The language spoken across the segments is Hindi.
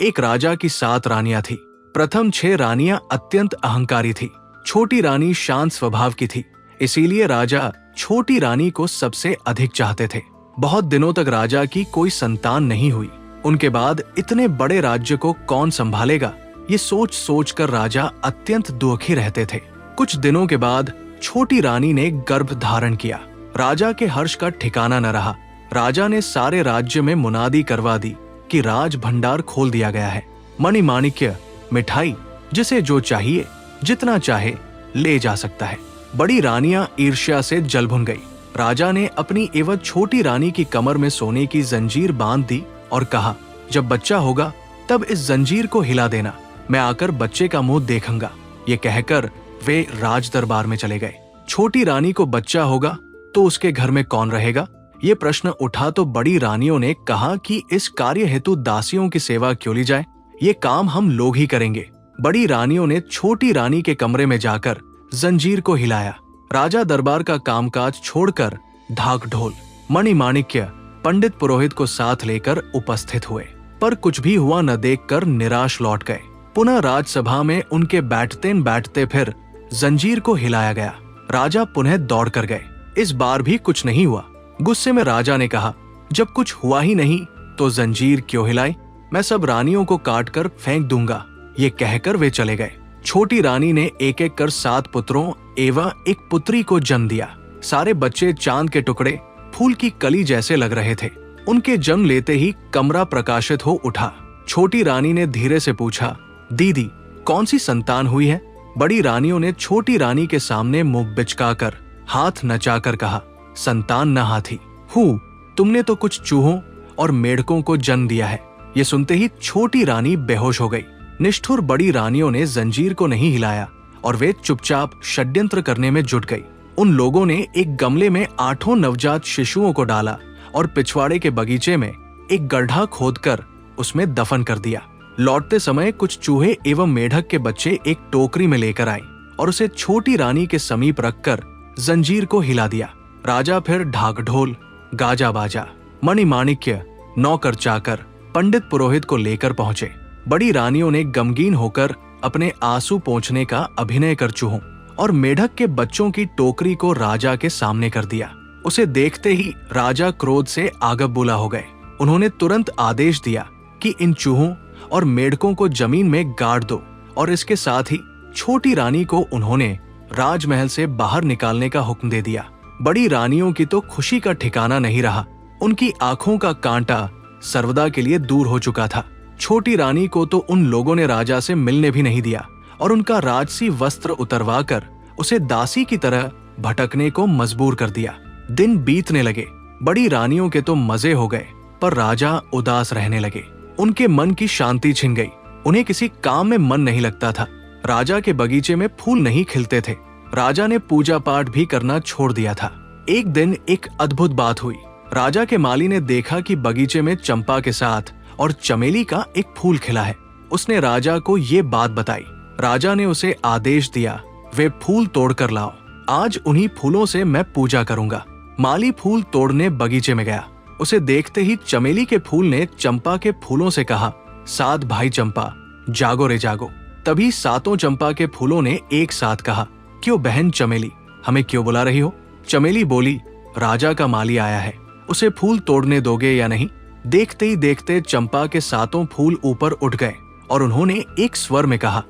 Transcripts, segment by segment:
एक राजा की 7 रानियां थी। प्रथम 6 रानियां अत्यंत अहंकारी थी। छोटी रानी शांत स्वभाव की थी, इसीलिए राजा छोटी रानी को सबसे अधिक चाहते थे। बहुत दिनों तक राजा की कोई संतान नहीं हुई। उनके बाद इतने बड़े राज्य को कौन संभालेगा, ये सोच सोच कर राजा अत्यंत दुखी रहते थे। कुछ दिनों के बाद छोटी रानी ने गर्भ धारण किया। राजा के हर्ष का ठिकाना न रहा। राजा ने सारे राज्य में मुनादी करवा दी कि राज भंडार खोल दिया गया है। मणि माणिक्य, मिठाई, जिसे जो चाहिए जितना चाहे ले जा सकता है। बड़ी रानियां ईर्ष्या से जल भुन गई। राजा ने अपनी एवं छोटी रानी की कमर में सोने की जंजीर बांध दी और कहा, जब बच्चा होगा तब इस जंजीर को हिला देना, मैं आकर बच्चे का मुंह देखूंगा। ये कहकर वे राज दरबार में चले गए। छोटी रानी को बच्चा होगा तो उसके घर में कौन रहेगा? ये प्रश्न उठा तो बड़ी रानियों ने कहा कि इस कार्य हेतु दासियों की सेवा क्यों ली जाए, ये काम हम लोग ही करेंगे। बड़ी रानियों ने छोटी रानी के कमरे में जाकर जंजीर को हिलाया। राजा दरबार का कामकाज छोड़कर ढाक ढोल, मणि माणिक्य, पंडित पुरोहित को साथ लेकर उपस्थित हुए, पर कुछ भी हुआ न देखकर निराश लौट गए। पुनः राजसभा में उनके बैठते बैठते फिर जंजीर को हिलाया गया। राजा पुनः दौड़ कर गए। इस बार भी कुछ नहीं हुआ। गुस्से में राजा ने कहा, जब कुछ हुआ ही नहीं तो जंजीर क्यों हिलाई, मैं सब रानियों को काट कर फेंक दूंगा। ये कहकर वे चले गए। छोटी रानी ने एक एक कर 7 पुत्रों एवं एक पुत्री को जन्म दिया। सारे बच्चे चांद के टुकड़े, फूल की कली जैसे लग रहे थे। उनके जन्म लेते ही कमरा प्रकाशित हो उठा। छोटी रानी ने धीरे से पूछा, दीदी कौन सी संतान हुई है? बड़ी रानियों ने छोटी रानी के सामने मुंह बिचकाकर हाथ नचाकर कहा, संतान न हाथी हूँ, तुमने तो कुछ चूहों और मेढकों को जन्म दिया है। ये सुनते ही छोटी रानी बेहोश हो गई। निष्ठुर बड़ी रानियों ने जंजीर को नहीं हिलाया और वे चुपचाप षड्यंत्र करने में जुट गई। उन लोगों ने एक गमले में 8 नवजात शिशुओं को डाला और पिछवाड़े के बगीचे में एक गड्ढा खोदकर उसमें दफन कर दिया। लौटते समय कुछ चूहे एवं मेढक के बच्चे एक टोकरी में लेकर आए और उसे छोटी रानी के समीप रखकर जंजीर को हिला दिया। राजा फिर ढाक ढोल, गाजा बाजा, मणि माणिक्य, नौकर चाकर, पंडित पुरोहित को लेकर पहुंचे। बड़ी रानियों ने गमगीन होकर अपने आंसू पोंछने का अभिनय कर चूहों और मेढक के बच्चों की टोकरी को राजा के सामने कर दिया। उसे देखते ही राजा क्रोध से आगबबूला हो गए। उन्होंने तुरंत आदेश दिया कि इन चूहों और मेढकों को जमीन में गाड़ दो और इसके साथ ही छोटी रानी को उन्होंने राजमहल से बाहर निकालने का हुक्म दे दिया। बड़ी रानियों की तो खुशी का ठिकाना नहीं रहा। उनकी आंखों का कांटा सर्वदा के लिए दूर हो चुका था। छोटी रानी को तो उन लोगों ने राजा से मिलने भी नहीं दिया और उनका राजसी वस्त्र उतरवा कर उसे दासी की तरह भटकने को मजबूर कर दिया। दिन बीतने लगे। बड़ी रानियों के तो मजे हो गए, पर राजा उदास रहने लगे। उनके मन की शांति छिन गई। उन्हें किसी काम में मन नहीं लगता था। राजा के बगीचे में फूल नहीं खिलते थे। राजा ने पूजा पाठ भी करना छोड़ दिया था। एक दिन एक अद्भुत बात हुई। राजा के माली ने देखा कि बगीचे में चंपा के साथ और चमेली का एक फूल खिला है। उसने राजा को ये बात बताई। राजा ने उसे आदेश दिया, वे फूल तोड़कर लाओ, आज उन्हीं फूलों से मैं पूजा करूंगा। माली फूल तोड़ने बगीचे में गया। उसे देखते ही चमेली के फूल ने चंपा के फूलों से कहा, 7 भाई चंपा, जागो रे जागो। तभी 7 चंपा के फूलों ने एक साथ कहा, क्यों बहन चमेली, हमें क्यों बुला रही हो? चमेली बोली, राजा का माली आया है, उसे फूल तोड़ने दोगे या नहीं? देखते ही देखते चंपा के 7 फूल ऊपर उठ गए और उन्होंने एक स्वर में कहा,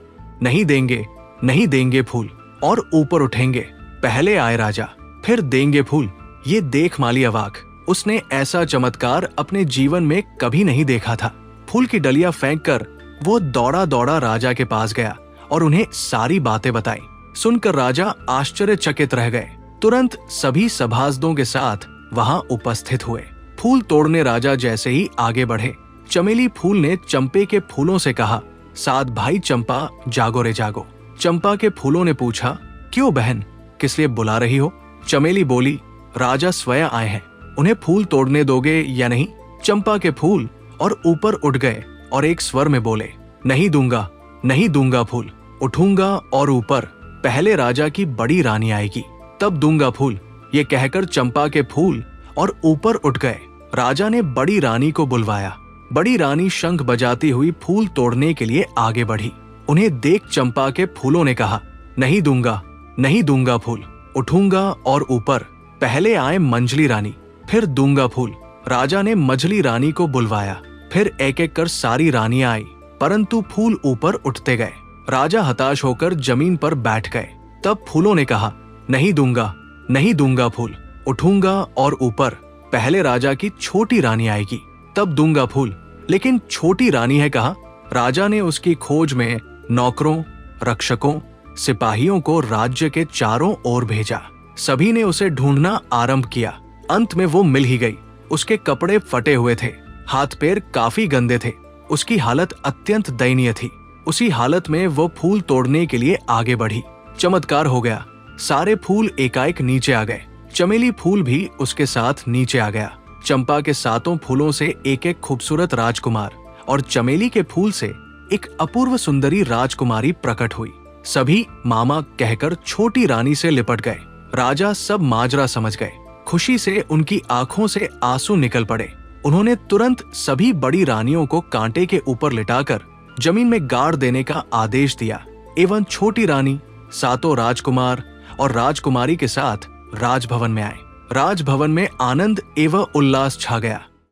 नहीं देंगे, नहीं देंगे फूल, और ऊपर उठेंगे। पहले आए राजा, फिर देंगे फूल। ये देख माली अवाक। उसने ऐसा चमत्कार अपने जीवन में कभी नहीं देखा था। फूल की डलिया फेंक कर वो दौड़ा दौड़ा राजा के पास गया और उन्हें सारी बातें बताई। सुनकर राजा आश्चर्यचकित रह गए। तुरंत सभी सभासदों के साथ वहां उपस्थित हुए। फूल तोड़ने राजा जैसे ही आगे बढ़े, चमेली फूल ने चंपे के फूलों से कहा, 7 भाई चंपा, जागो रे जागो। चंपा के फूलों ने पूछा, क्यों बहन, किस लिए बुला रही हो? चमेली बोली, राजा स्वयं आए हैं, उन्हें फूल तोड़ने दोगे या नहीं? चंपा के फूल और ऊपर उठ गए और एक स्वर में बोले, नहीं दूंगा, नहीं दूंगा फूल, उठूंगा और ऊपर पहले राजा की बड़ी रानी आएगी तब दूंगा फूल। ये कहकर चंपा के फूल और ऊपर उठ गए। राजा ने बड़ी रानी को बुलवाया। बड़ी रानी शंख बजाती हुई फूल तोड़ने के लिए आगे बढ़ी। उन्हें देख चंपा के फूलों ने कहा, नहीं दूंगा, नहीं दूंगा फूल, उठूंगा और ऊपर। पहले आए मंजली रानी, फिर दूंगा फूल। राजा ने मझली रानी को बुलवाया, फिर एक एक कर सारी रानियां आई, परंतु फूल ऊपर उठते गए। राजा हताश होकर जमीन पर बैठ गए। तब फूलों ने कहा, नहीं दूंगा, नहीं दूंगा फूल, उठूंगा और ऊपर। पहले राजा की छोटी रानी आएगी, तब दूंगा फूल। लेकिन छोटी रानी है कहा। राजा ने उसकी खोज में नौकरों, रक्षकों, सिपाहियों को राज्य के चारों ओर भेजा। सभी ने उसे ढूंढना आरंभ किया। अंत में वो मिल ही गई। उसके कपड़े फटे हुए थे, हाथ पैर काफी गंदे थे, उसकी हालत अत्यंत दयनीय थी। उसी हालत में वो फूल तोड़ने के लिए आगे बढ़ी। चमत्कार हो गया, सारे फूल एकाएक नीचे आ गए। चमेली फूल भी उसके साथ नीचे आ गया। चंपा के 7 फूलों से एक एक खूबसूरत राजकुमार और चमेली के फूल से एक अपूर्व सुंदरी राजकुमारी प्रकट हुई। सभी मामा कहकर छोटी रानी से लिपट गए। राजा सब माजरा समझ गए। खुशी से उनकी आंखों से आंसू निकल पड़े। उन्होंने तुरंत सभी बड़ी रानियों को कांटे के ऊपर लिटाकर जमीन में गाड़ देने का आदेश दिया एवं छोटी रानी, 7 राजकुमार और राजकुमारी के साथ राजभवन में आए। राजभवन में आनंद एवं उल्लास छा गया।